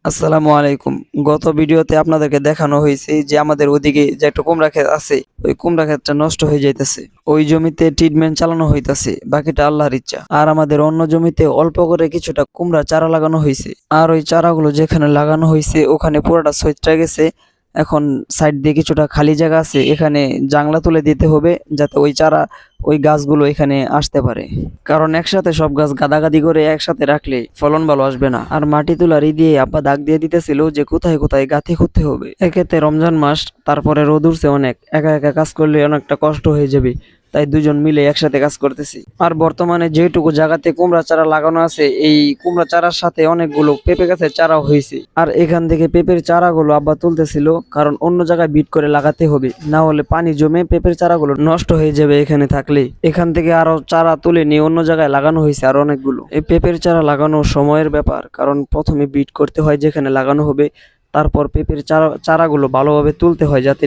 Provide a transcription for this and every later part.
আসসালামু আলাইকুম। গত ভিডিওতে আপনাদেরকে দেখানো হয়েছে যে আমাদের ওদিকে যে একটা কুমড়া ক্ষেত আছে, ওই কুমড়া ক্ষেতটা নষ্ট হয়ে যাইতেছে। ওই জমিতে ট্রিটমেন্ট চালানো হইতাছে, বাকিটা আল্লাহর ইচ্ছা। আর আমাদের অন্য জমিতে অল্প করে কিছুটা কুমড়া চারা লাগানো হয়েছে। আর ওই চারাগুলো যেখানে লাগানো হয়েছে ওখানে পুরোটা সইচটা গেছে। এখন সাইড দিয়ে কিছুটা খালি জায়গা আছে, এখানে জাংলা তুলে দিতে হবে যাতে ওই গাছগুলো এখানে আসতে পারে। কারণ একসাথে সব গাছ গাদাগাদি করে একসাথে রাখলে ফলন ভালো আসবে না। আর মাটি তুলারি দিয়ে আব্বা দাগ দিয়ে দিতেছিল যে কোথায় কোথায় গাঁথি খুঁড়তে হবে। একেতে রমজান মাস, তারপরে রোদ উঠছে অনেক, একা একা কাজ করলে অনেকটা কষ্ট হয়ে যাবে, তাই দুজন মিলে একসাথে কাজ করতেছি। আর বর্তমানে যেটুকু জায়গাতে কুমড়া চারা লাগানো আছে, এই কুমড়া চারার সাথে অনেকগুলো পেঁপে গাছের চারাও হয়েছে। আর এখান থেকে পেঁপের চারাগুলো আব্বা তুলতেছিল, কারণ অন্য জায়গায় বিট করে লাগাতে হবে, না হলে পানি জমে পেঁপের চারাগুলো নষ্ট হয়ে যাবে এখানে থাকলে। এখান থেকে আরো চারা তুলে নিয়ে অন্য জায়গায় লাগানো হয়েছে আর অনেকগুলো। এই পেঁপের চারা লাগানো সময়ের ব্যাপার, কারণ প্রথমে বিট করতে হয় যেখানে লাগানো হবে, তারপর পেঁপের চারাগুলো ভালোভাবে তুলতে হয় যাতে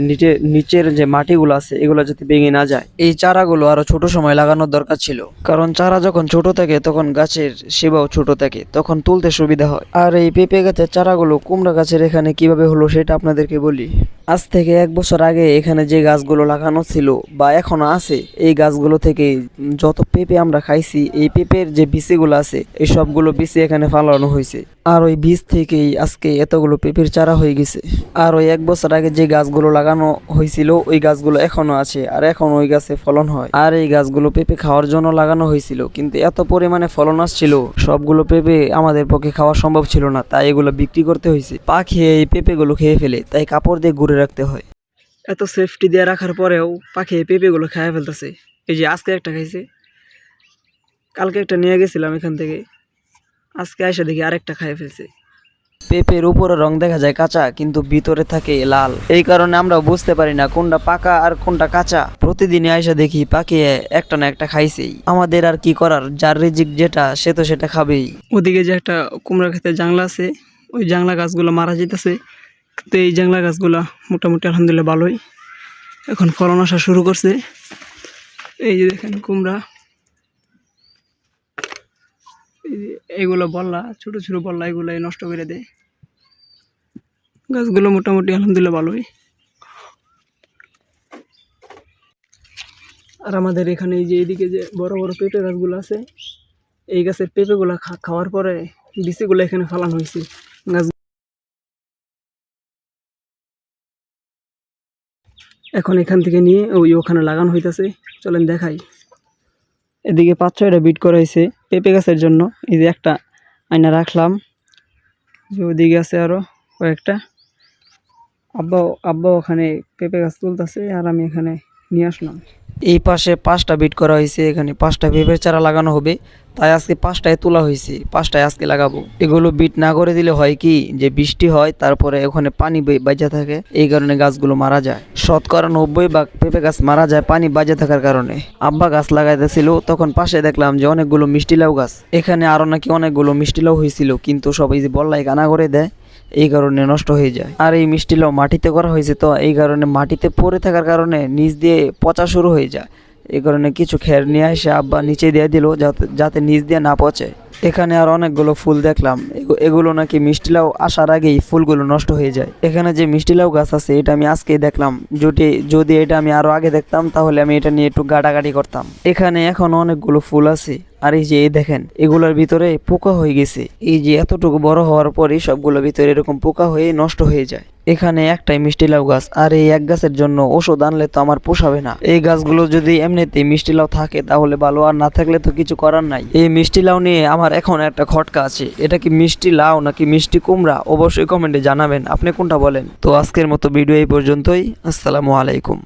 নিচের যে মাটিগুলো আছে এগুলো যাতে ভেঙে না যায়। এই চারাগুলো আরো ছোট সময় লাগানোর দরকার ছিল, কারণ চারা যখন ছোট থাকে তখন গাছের শিবাও ছোট থাকে, তখন তুলতে সুবিধা হয়। আর এই পেঁপে গাছের চারাগুলো কুমড়া গাছের এখানে কিভাবে হলো সেটা আপনাদেরকে বলি। আজ থেকে 1 বছর আগে এখানে যে গাছগুলো লাগানো ছিল বা এখনো আছে, এই গাছগুলো থেকে যত পেঁপে আমরা খাইছি, এই পেঁপের যে বিচিগুলো আছে এই সবগুলো বিচি এখানে ফালানো হয়েছে। আর ওই বীজ থেকেই আজকে এতগুলো পেঁপের চারা হয়ে গেছে। আর ওই 1 বছর আগে যে গাছগুলো লাগানো হয়েছিল ওই গাছগুলো এখনো আছে, আর এখন ওই গাছে ফলন হয়। আর এই গাছগুলো পেঁপে খাওয়ার জন্য লাগানো হয়েছিল, কিন্তু এত পরিমাণে ফলন আসছিল সবগুলো পেঁপে আমাদের পক্ষে খাওয়া সম্ভব ছিল না, তাই এগুলো বিক্রি করতে হয়েছে। পাখি এই পেঁপেগুলো খেয়ে ফেলে, তাই কাপড় দিয়ে ঘুরে রাখতে হয়। এত সেফটি দিয়ে রাখার পরেও পাখি এই পেঁপেগুলো খেয়ে ফেলতেছে। এই যে আজকে একটা খাইছে, কালকে একটা নিয়ে গেছিলাম এখান থেকে, আজকে এসে দেখি আরেকটা খেয়ে ফেলছে। পেঁপের উপরে রং দেখা যায় কাঁচা, কিন্তু ভিতরে থাকে লাল। এই কারণে আমরা বুঝতে পারি না কোনটা পাকা আর কোনটা কাঁচা। প্রতিদিনই আইসা দেখি পাখি একটা না একটা খাইছেই। আমাদের আর কি করার, যার রিজিক যেটা সে তো সেটা খাবেই। ওদিকে যে একটা কুমড়া ক্ষেতের জাংলা আছে, ওই জাংলা গাছগুলো মারা যেতেছে, তো এই জাংলা গাছগুলা মোটামুটি আলহামদুলিল্লাহ ভালোই এখন ফলন আসা শুরু করছে। এই যে দেখেন কুমড়া, এইগুলো বল্লা, ছোট ছোট বল্লা, এগুলো নষ্ট করে দেয়। গাছগুলো মোটামুটি আলহামদুলিল্লাহ ভালোই। আর আমাদের এখানে এই যে এইদিকে যে বড় বড় পেঁপে গাছগুলো আছে, এই গাছের পেঁপেগুলো খাওয়ার পরে বিচিগুলো এখানে ফালানো হয়েছে। গাছ এখন এখান থেকে নিয়ে ওখানে লাগানো হইতেছে, চলেন দেখাই। এদিকে 5-6টা বিট করা হয়েছে পেঁপে গাছের জন্য। এই যে একটা আয়না রাখলাম, যে ওদিকে আছে আরো কয়েকটা। আব্বা ওখানে পেঁপে গাছ তুলতেছে, আর আমি এখানে নিয়ে আসলাম। এই পাশে 5টা বিট করা হয়েছে, এখানে 5টা পেঁপের চারা লাগানো হবে, তাই আজকে 5টায় তোলা হয়েছে, 5টায় আজকে লাগাবো। এগুলো বিট না করে দিলে হয় কি, যে বৃষ্টি হয় তারপরে ওখানে পানি বাজা থাকে, এই কারণে গাছগুলো মারা যায়। 90% পেঁপে গাছ মারা যায় পানি বাজা থাকার কারণে। আব্বা গাছ লাগাইতেছিল, তখন পাশে দেখলাম যে অনেকগুলো মিষ্টি লাউ গাছ, এখানে আরো নাকি অনেকগুলো মিষ্টি লাউ হয়েছিল, কিন্তু সবাই যে বল্লাই কানা করে দেয়, এই কারণে নষ্ট হয়ে যায়। আর এই মিষ্টি লাউ মাটিতে করা হয়েছে, তো এই কারণে মাটিতে পড়ে থাকার কারণে নিচ দিয়ে পচা শুরু হয়ে যায়। এই কারণে কিছু খের নিয়ে এসে আব্বা নিচে দিয়ে দিল যাতে নিচ দিয়ে না পচে। এখানে আর অনেকগুলো ফুল দেখলাম, এগুলো নাকি মিষ্টি লাউ আসার আগেই ফুলগুলো নষ্ট হয়ে যায়। এখানে যে মিষ্টি লাউ গাছ আছে এটা আমি আজকেই দেখলাম, যদি এটা আমি আরো আগে দেখতাম তাহলে আমি এটা নিয়ে একটু গাটাগাটি করতাম। এখানে এখন অনেকগুলো ফুল আছে, আর এই যে এই দেখেন এগুলোর ভিতরে পোকা হয়ে গেছে। এই যে এতটুকু বড় হওয়ার পরই সবগুলোর ভিতরে এরকম পোকা হয়ে নষ্ট হয়ে যায়। এখানে একটাই মিষ্টি লাউ গাছ, আর এই এক গাছের জন্য ওষুধ আনলে তো আমার পোষাবে না। এই গাছগুলো যদি এমনিতেই মিষ্টি লাউ থাকে তাহলে ভালো, আর না থাকলে তো কিছু করার নাই। এই মিষ্টি লাউ নিয়ে আমার এখন একটা খটকা আছে, এটা কি মিষ্টি লাউ নাকি মিষ্টি কুমড়া অবশ্যই কমেন্টে জানাবেন, আপনি কোনটা বলেন। তো আজকের মতো ভিডিও এই পর্যন্তই। আসসালামু আলাইকুম।